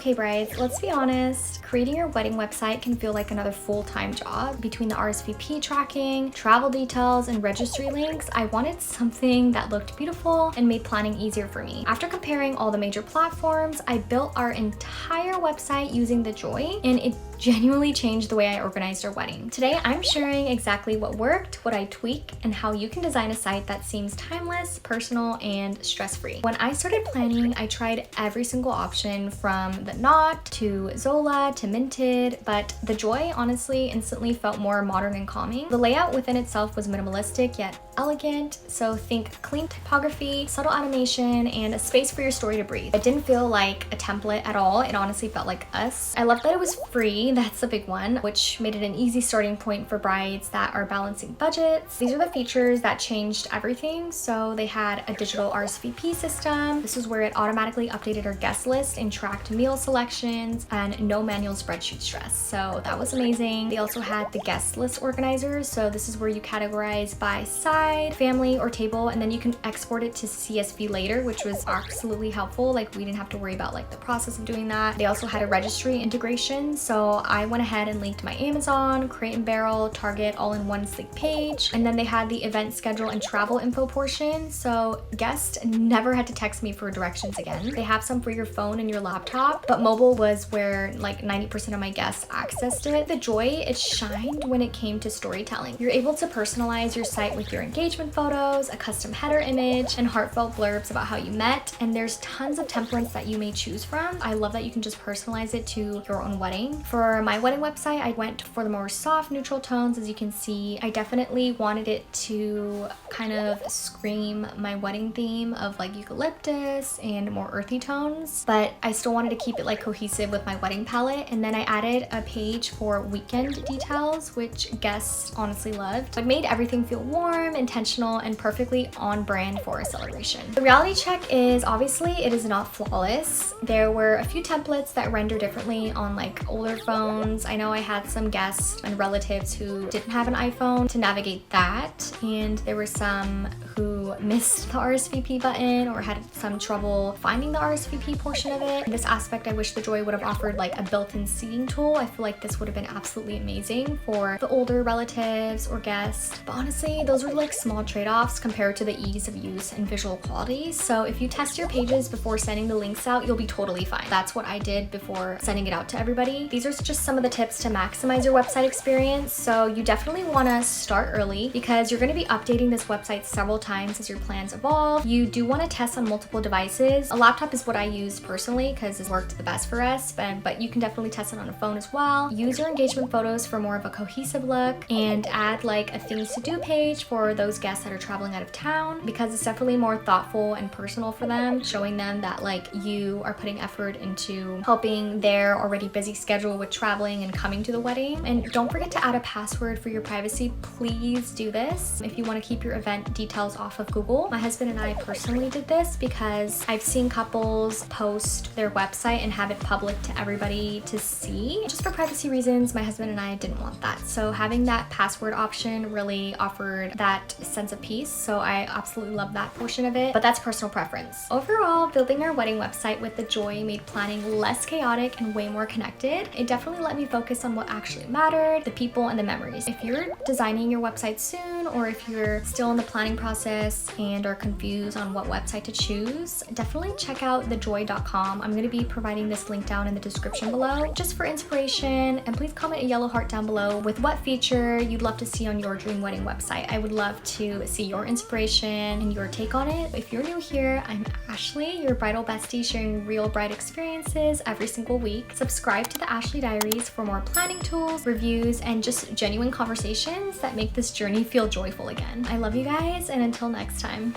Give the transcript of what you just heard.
Okay, brides, let's be honest. Creating your wedding website can feel like another full-time job. Between the RSVP tracking, travel details, and registry links, I wanted something that looked beautiful and made planning easier for me. After comparing all the major platforms, I built our entire website using The Joy, and it genuinely changed the way I organized our wedding. Today, I'm sharing exactly what worked, what I tweak, and how you can design a site that seems timeless, personal, and stress-free. When I started planning, I tried every single option from the Knot to Zola to Minted, but The Joy honestly instantly felt more modern and calming. The layout within itself was minimalistic yet elegant, so think clean typography, subtle animation, and a space for your story to breathe. It didn't feel like a template at all. It honestly felt like us. I love that it was free. That's a big one, which made it an easy starting point for brides that are balancing budgets. These are the features that changed everything. So they had a digital RSVP system. This is where it automatically updated our guest list and tracked meal selections, and no manual spreadsheet stress. So that was amazing. They also had the guest list organizer. So this is where you categorize by side, family, or table, and then you can export it to CSV later, which was absolutely helpful. Like, we didn't have to worry about like the process of doing that. They also had a registry integration. So I went ahead and linked my Amazon, Crate and Barrel, Target all in one sleek page. And then they had the event schedule and travel info portion. So guests never had to text me for directions again. They have some for your phone and your laptop, but mobile was where like 90% of my guests accessed it. The Joy, it shined when it came to storytelling. You're able to personalize your site with your engagement photos, a custom header image, and heartfelt blurbs about how you met. And there's tons of templates that you may choose from. I love that you can just personalize it to your own wedding. For my wedding website, I went for the more soft neutral tones. As you can see, I definitely wanted it to kind of scream my wedding theme of like eucalyptus and more earthy tones, but I still wanted to keep it like cohesive with my wedding palette. And then I added a page for weekend details, which guests honestly loved. It made everything feel warm, intentional, and perfectly on brand for a celebration. The reality check is obviously it is not flawless. There were a few templates that render differently on like older phones. I know I had some guests and relatives who didn't have an iPhone to navigate that, and there were some who missed the RSVP button or had some trouble finding the RSVP portion of it. In this aspect, I wish The Joy would have offered like a built-in seating tool. I feel like this would have been absolutely amazing for the older relatives or guests. But honestly, those were like small trade-offs compared to the ease of use and visual quality. So if you test your pages before sending the links out, you'll be totally fine. That's what I did before sending it out to everybody. These are just some of the tips to maximize your website experience. So you definitely want to start early because you're going to be updating this website several times as your plans evolve. You do want to test on multiple devices. A laptop is what I use personally because it's worked the best for us, but you can definitely test it on a phone as well. Use your engagement photos for more of a cohesive look, and add like a things to do page for those guests that are traveling out of town, because it's definitely more thoughtful and personal for them, showing them that like you are putting effort into helping their already busy schedule with traveling and coming to the wedding. And don't forget to add a password for your privacy. Please do this if you want to keep your event details off of Google. My husband and I personally did this because I've seen couples post their website and have it public to everybody to see. Just for privacy reasons, my husband and I didn't want that. So having that password option really offered that sense of peace. So I absolutely love that portion of it, but that's personal preference. Overall, building our wedding website with The Joy made planning less chaotic and way more connected. It definitely let me focus on what actually mattered, the people and the memories. If you're designing your website soon, or if you're still in the planning process and are confused on what website to choose, definitely check out thejoy.com. I'm going to be providing this link down in the description below just for inspiration, and please comment a yellow heart down below with what feature you'd love to see on your dream wedding website. I would love to see your inspiration and your take on it. If you're new here, I'm Ashley, your bridal bestie, sharing real bride experiences every single week. Subscribe to the Ashley Diaries for more planning tools, reviews, and just genuine conversations that make this journey feel joyful again. I love you guys, and until next time.